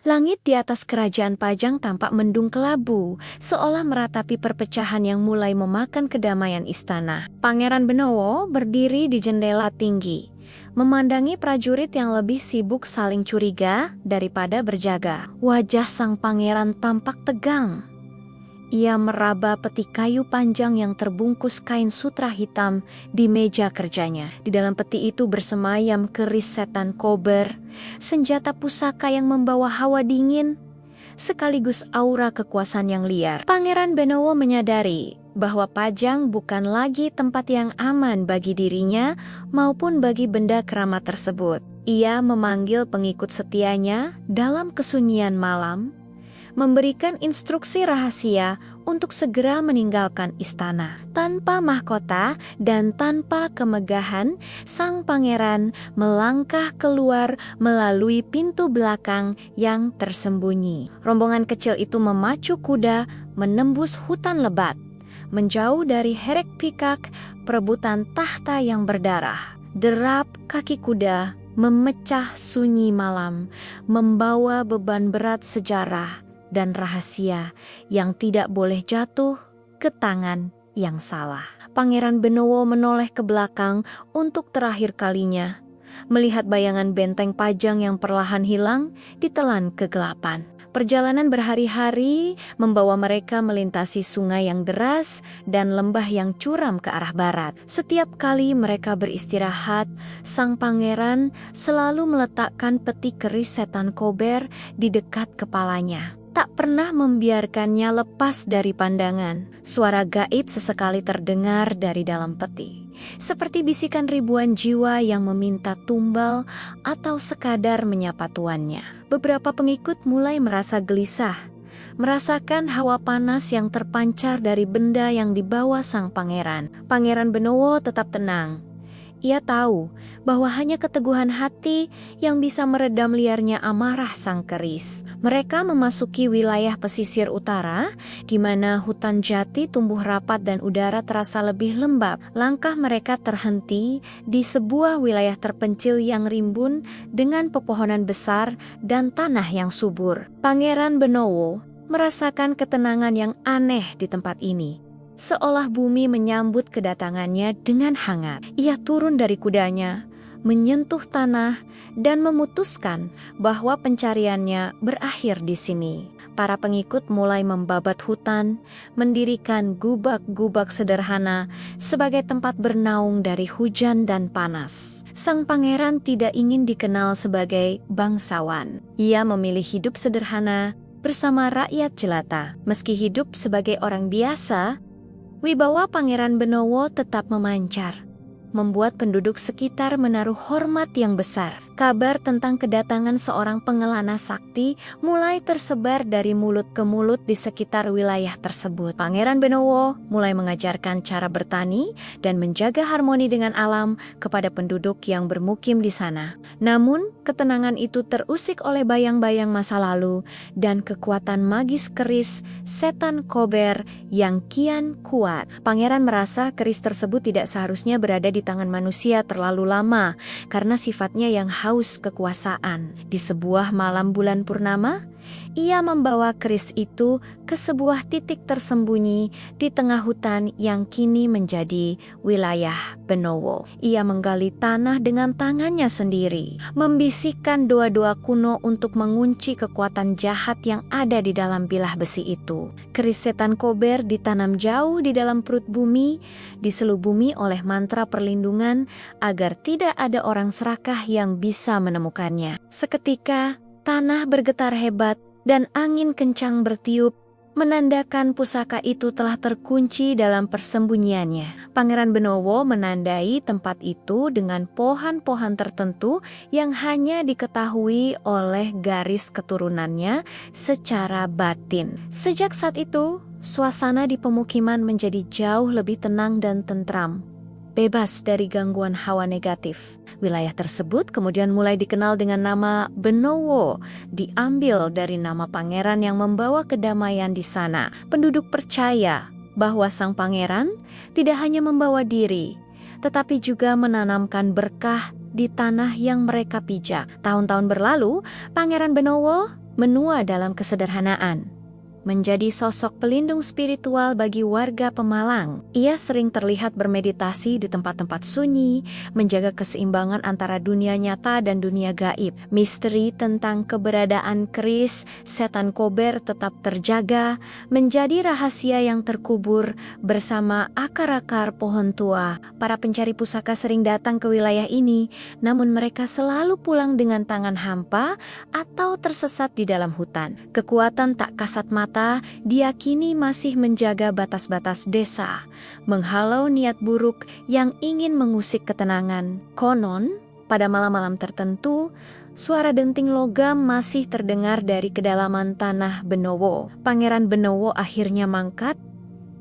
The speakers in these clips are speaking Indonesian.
Langit di atas kerajaan Pajang tampak mendung kelabu, seolah meratapi perpecahan yang mulai memakan kedamaian istana. Pangeran Benowo berdiri di jendela tinggi, memandangi prajurit yang lebih sibuk saling curiga daripada berjaga. Wajah sang pangeran tampak tegang. Ia meraba peti kayu panjang yang terbungkus kain sutra hitam di meja kerjanya. Di dalam peti itu bersemayam keris setan kober, senjata pusaka yang membawa hawa dingin, sekaligus aura kekuasaan yang liar. Pangeran Benowo menyadari bahwa Pajang bukan lagi tempat yang aman bagi dirinya maupun bagi benda keramat tersebut. Ia memanggil pengikut setianya dalam kesunyian malam, memberikan instruksi rahasia untuk segera meninggalkan istana. Tanpa mahkota dan tanpa kemegahan, sang pangeran melangkah keluar melalui pintu belakang yang tersembunyi. Rombongan kecil itu memacu kuda menembus hutan lebat, menjauh dari herek pikak perebutan tahta yang berdarah. Derap kaki kuda memecah sunyi malam, membawa beban berat sejarah dan rahasia yang tidak boleh jatuh ke tangan yang salah. Pangeran Benowo menoleh ke belakang untuk terakhir kalinya, melihat bayangan benteng Pajang yang perlahan hilang ditelan kegelapan. Perjalanan berhari-hari membawa mereka melintasi sungai yang deras dan lembah yang curam ke arah barat. Setiap kali mereka beristirahat, sang pangeran selalu meletakkan peti keris setan kober di dekat kepalanya, tak pernah membiarkannya lepas dari pandangan. Suara gaib sesekali terdengar dari dalam peti, seperti bisikan ribuan jiwa yang meminta tumbal atau sekadar menyapa tuannya. Beberapa pengikut mulai merasa gelisah, merasakan hawa panas yang terpancar dari benda yang dibawa sang pangeran. Pangeran Benowo tetap tenang. Ia tahu bahwa hanya keteguhan hati yang bisa meredam liarnya amarah sang keris. Mereka memasuki wilayah pesisir utara, di mana hutan jati tumbuh rapat dan udara terasa lebih lembab. Langkah mereka terhenti di sebuah wilayah terpencil yang rimbun dengan pepohonan besar dan tanah yang subur. Pangeran Benowo merasakan ketenangan yang aneh di tempat ini. Seolah bumi menyambut kedatangannya dengan hangat. Ia turun dari kudanya, menyentuh tanah, dan memutuskan bahwa pencariannya berakhir di sini. Para pengikut mulai membabat hutan, mendirikan gubak-gubak sederhana sebagai tempat bernaung dari hujan dan panas. Sang pangeran tidak ingin dikenal sebagai bangsawan. Ia memilih hidup sederhana bersama rakyat jelata. Meski hidup sebagai orang biasa, wibawa Pangeran Benowo tetap memancar, membuat penduduk sekitar menaruh hormat yang besar. Kabar tentang kedatangan seorang pengelana sakti mulai tersebar dari mulut ke mulut di sekitar wilayah tersebut. Pangeran Benowo mulai mengajarkan cara bertani dan menjaga harmoni dengan alam kepada penduduk yang bermukim di sana. Namun, ketenangan itu terusik oleh bayang-bayang masa lalu dan kekuatan magis keris setan kober yang kian kuat. Pangeran merasa keris tersebut tidak seharusnya berada di tangan manusia terlalu lama karena sifatnya yang haus kekuasaan. Di sebuah malam bulan purnama, ia membawa keris itu ke sebuah titik tersembunyi di tengah hutan yang kini menjadi wilayah Benowo. Ia menggali tanah dengan tangannya sendiri, membisikkan doa-doa kuno untuk mengunci kekuatan jahat yang ada di dalam bilah besi itu. Keris setan kober ditanam jauh di dalam perut bumi, diselubungi oleh mantra perlindungan agar tidak ada orang serakah yang bisa menemukannya. Seketika, tanah bergetar hebat dan angin kencang bertiup, menandakan pusaka itu telah terkunci dalam persembunyiannya. Pangeran Benowo menandai tempat itu dengan pohon-pohon tertentu yang hanya diketahui oleh garis keturunannya secara batin. Sejak saat itu, suasana di pemukiman menjadi jauh lebih tenang dan tentram, bebas dari gangguan hawa negatif. Wilayah tersebut kemudian mulai dikenal dengan nama Benowo, diambil dari nama pangeran yang membawa kedamaian di sana. Penduduk percaya bahwa sang pangeran tidak hanya membawa diri, tetapi juga menanamkan berkah di tanah yang mereka pijak. Tahun-tahun berlalu, Pangeran Benowo menua dalam kesederhanaan, menjadi sosok pelindung spiritual bagi warga Pemalang. Ia sering terlihat bermeditasi di tempat-tempat sunyi, menjaga keseimbangan antara dunia nyata dan dunia gaib. Misteri tentang keberadaan keris setan Kober tetap terjaga, menjadi rahasia yang terkubur bersama akar-akar pohon tua. Para pencari pusaka sering datang ke wilayah ini, namun mereka selalu pulang dengan tangan hampa atau tersesat di dalam hutan. Kekuatan tak kasat mata diyakini masih menjaga batas-batas desa, menghalau niat buruk yang ingin mengusik ketenangan. Konon, pada malam-malam tertentu, suara denting logam masih terdengar dari kedalaman tanah Benowo. Pangeran Benowo akhirnya mangkat,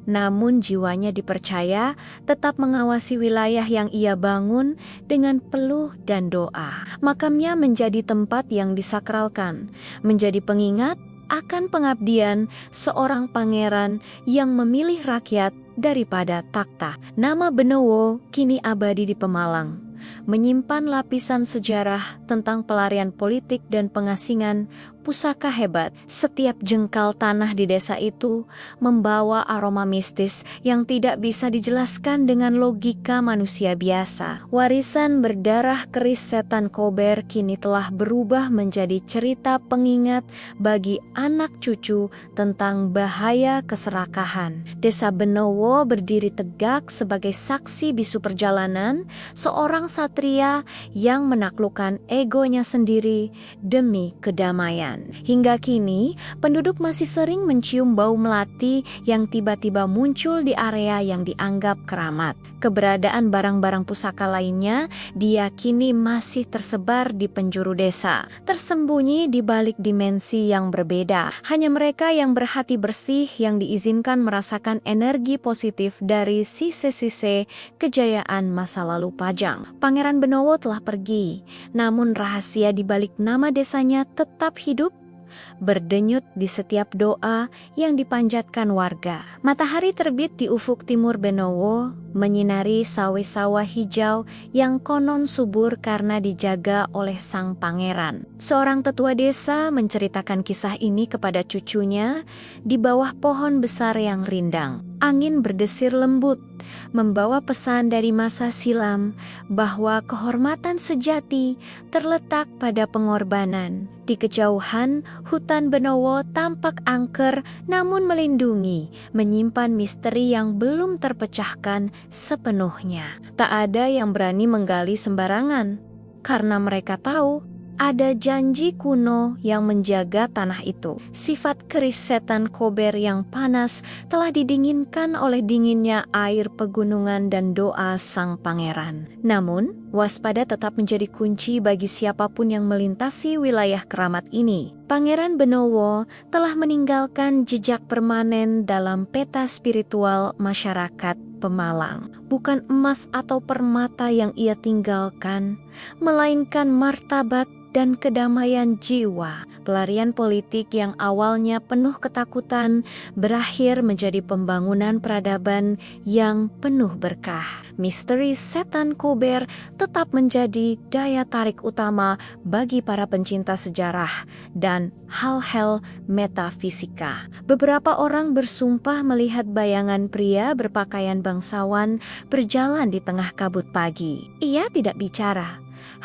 namun jiwanya dipercaya tetap mengawasi wilayah yang ia bangun dengan peluh dan doa. Makamnya menjadi tempat yang disakralkan, menjadi pengingat akan pengabdian seorang pangeran yang memilih rakyat daripada takhta. Nama Benowo kini abadi di Pemalang, menyimpan lapisan sejarah tentang pelarian politik dan pengasingan pusaka hebat. Setiap jengkal tanah di desa itu membawa aroma mistis yang tidak bisa dijelaskan dengan logika manusia biasa. Warisan berdarah keris setan Kober kini telah berubah menjadi cerita pengingat bagi anak cucu tentang bahaya keserakahan. Desa Benowo berdiri tegak sebagai saksi bisu perjalanan seorang satria yang menaklukkan egonya sendiri demi kedamaian. Hingga kini, penduduk masih sering mencium bau melati yang tiba-tiba muncul di area yang dianggap keramat. Keberadaan barang-barang pusaka lainnya diyakini masih tersebar di penjuru desa, tersembunyi di balik dimensi yang berbeda. Hanya mereka yang berhati bersih yang diizinkan merasakan energi positif dari sise-sise kejayaan masa lalu Pajang. Pangeran Benowo telah pergi, namun rahasia di balik nama desanya tetap hidup, berdenyut di setiap doa yang dipanjatkan warga. Matahari terbit di ufuk timur Benowo, menyinari sawah-sawah hijau yang konon subur karena dijaga oleh sang pangeran. Seorang tetua desa menceritakan kisah ini kepada cucunya di bawah pohon besar yang rindang. Angin berdesir lembut, membawa pesan dari masa silam bahwa kehormatan sejati terletak pada pengorbanan. Di kejauhan, hutan Benowo tampak angker namun melindungi, menyimpan misteri yang belum terpecahkan sepenuhnya. Tak ada yang berani menggali sembarangan, karena mereka tahu ada janji kuno yang menjaga tanah itu. Sifat keris setan Kober yang panas telah didinginkan oleh dinginnya air pegunungan dan doa sang pangeran. Namun, waspada tetap menjadi kunci bagi siapapun yang melintasi wilayah keramat ini. Pangeran Benowo telah meninggalkan jejak permanen dalam peta spiritual masyarakat Pemalang. Bukan emas atau permata yang ia tinggalkan, melainkan martabat dan kedamaian jiwa. Pelarian politik yang awalnya penuh ketakutan berakhir menjadi pembangunan peradaban yang penuh berkah. Misteri setan Kober tetap menjadi daya tarik utama bagi para pencinta sejarah dan hal-hal metafisika. Beberapa orang bersumpah melihat bayangan pria berpakaian bangsawan berjalan di tengah kabut pagi. Ia tidak bicara,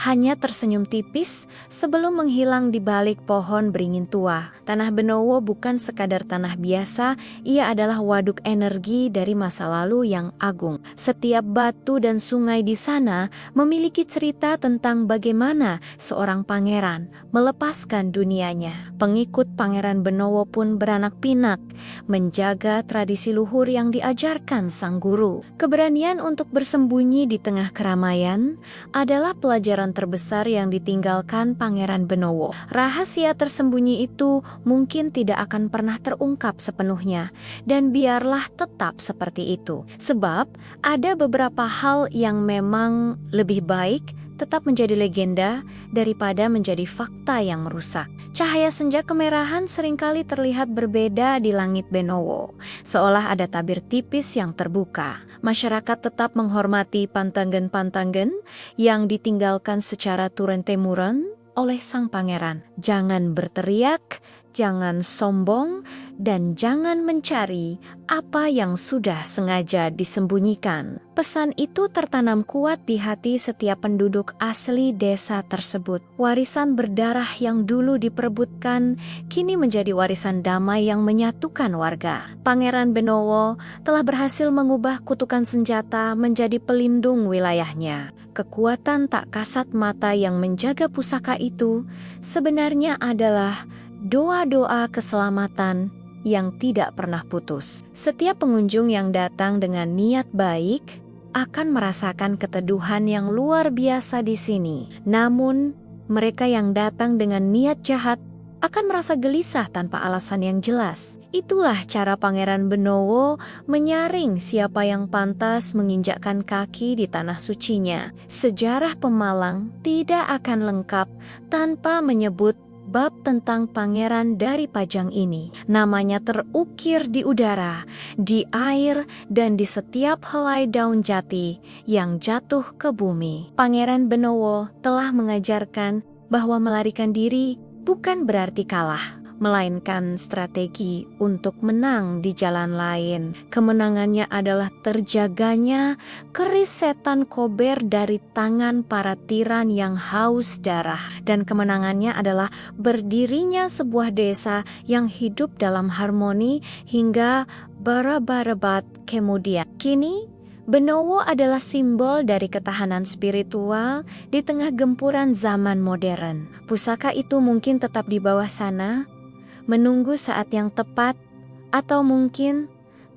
hanya tersenyum tipis sebelum menghilang di balik pohon beringin tua. Tanah Benowo bukan sekadar tanah biasa, ia adalah waduk energi dari masa lalu yang agung. Setiap batu dan sungai di sana memiliki cerita tentang bagaimana seorang pangeran melepaskan dunianya. Pengikut Pangeran Benowo pun beranak pinak, menjaga tradisi luhur yang diajarkan sang guru. Keberanian untuk bersembunyi di tengah keramaian adalah pelajaran terbesar yang ditinggalkan Pangeran Benowo. Rahasia tersembunyi itu mungkin tidak akan pernah terungkap sepenuhnya, dan biarlah tetap seperti itu. Sebab ada beberapa hal yang memang lebih baik tetap menjadi legenda daripada menjadi fakta yang merusak. Cahaya senja kemerahan seringkali terlihat berbeda di langit Benowo, seolah ada tabir tipis yang terbuka. Masyarakat tetap menghormati pantangan-pantangan yang ditinggalkan secara turun-temurun oleh sang pangeran. Jangan berteriak, jangan sombong, dan jangan mencari apa yang sudah sengaja disembunyikan. Pesan itu tertanam kuat di hati setiap penduduk asli desa tersebut. Warisan berdarah yang dulu diperebutkan kini menjadi warisan damai yang menyatukan warga. Pangeran Benowo telah berhasil mengubah kutukan senjata menjadi pelindung wilayahnya. Kekuatan tak kasat mata yang menjaga pusaka itu sebenarnya adalah doa-doa keselamatan yang tidak pernah putus. Setiap pengunjung yang datang dengan niat baik akan merasakan keteduhan yang luar biasa di sini. Namun, mereka yang datang dengan niat jahat akan merasa gelisah tanpa alasan yang jelas. Itulah cara Pangeran Benowo menyaring siapa yang pantas menginjakkan kaki di tanah sucinya. Sejarah Pemalang tidak akan lengkap tanpa menyebut bab tentang pangeran dari Pajang ini. Namanya terukir di udara, di air, dan di setiap helai daun jati yang jatuh ke bumi. Pangeran Benowo telah mengajarkan bahwa melarikan diri bukan berarti kalah, melainkan strategi untuk menang di jalan lain. Kemenangannya adalah terjaganya keris setan Kober dari tangan para tiran yang haus darah. Dan kemenangannya adalah berdirinya sebuah desa yang hidup dalam harmoni hingga berabad-abad kemudian. Kini, Benowo adalah simbol dari ketahanan spiritual di tengah gempuran zaman modern. Pusaka itu mungkin tetap di bawah sana, menunggu saat yang tepat, atau mungkin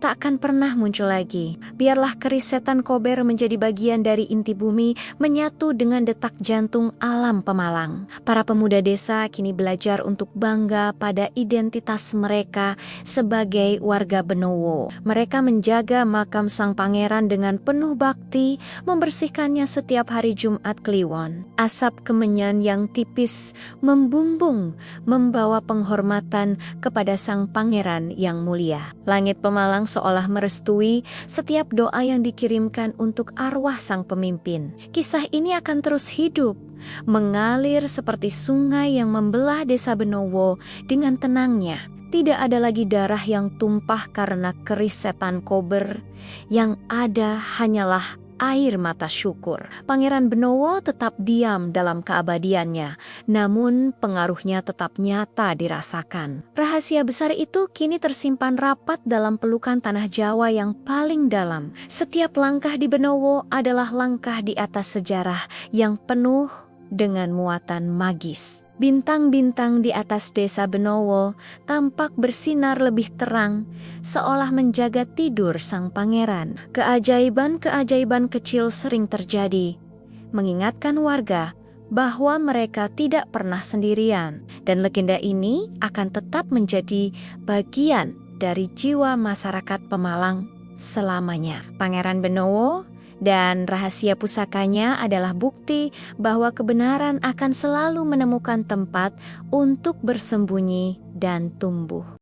tak akan pernah muncul lagi. Biarlah keris setan Kober menjadi bagian dari inti bumi, menyatu dengan detak jantung alam Pemalang. Para pemuda desa kini belajar untuk bangga pada identitas mereka sebagai warga Benowo. Mereka menjaga makam sang pangeran dengan penuh bakti, membersihkannya setiap hari Jumat Kliwon. Asap kemenyan yang tipis membumbung, membawa penghormatan kepada sang pangeran yang mulia. Langit Pemalang seolah merestui setiap doa yang dikirimkan untuk arwah sang pemimpin. Kisah ini akan terus hidup, mengalir seperti sungai yang membelah desa Benowo dengan tenangnya. Tidak ada lagi darah yang tumpah karena keris setan Kober, yang ada hanyalah air mata syukur. Pangeran Benowo tetap diam dalam keabadiannya, namun pengaruhnya tetap nyata dirasakan. Rahasia besar itu kini tersimpan rapat dalam pelukan tanah Jawa yang paling dalam. Setiap langkah di Benowo adalah langkah di atas sejarah yang penuh dengan muatan magis. Bintang-bintang di atas desa Benowo tampak bersinar lebih terang, seolah menjaga tidur sang pangeran. Keajaiban-keajaiban kecil sering terjadi, mengingatkan warga bahwa mereka tidak pernah sendirian, dan legenda ini akan tetap menjadi bagian dari jiwa masyarakat Pemalang selamanya. Pangeran Benowo dan rahasia pusakanya adalah bukti bahwa kebenaran akan selalu menemukan tempat untuk bersembunyi dan tumbuh.